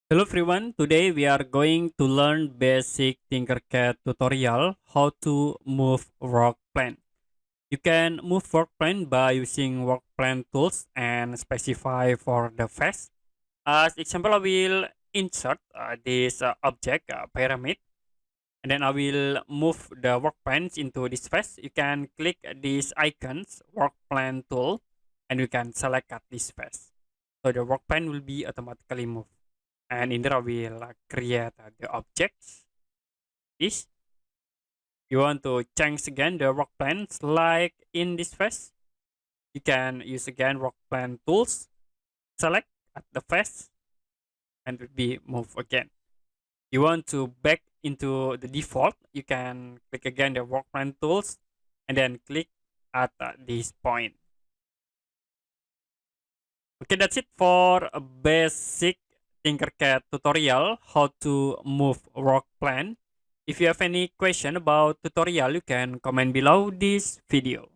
Hello everyone, today we are going to learn basic TinkerCAD tutorial how to move work plan. You can move work plan by using work plan tools and specify for the face. As example, I will insert this object pyramid, and then I will move the work plans into this face. You can click these icons, work plan tool, and you can select at this face. So the work plan will be automatically moved. And in there I will create the objects. This you want to change again the work plans like in this face. You can use again work plan tools, select at the face, and it will be move again. You want to back into the default, you can click again the work plan tools and then click at this point. Okay, that's it for a basic TinkerCAD tutorial how to move work plan. If you have any question about tutorial, you can comment below this video.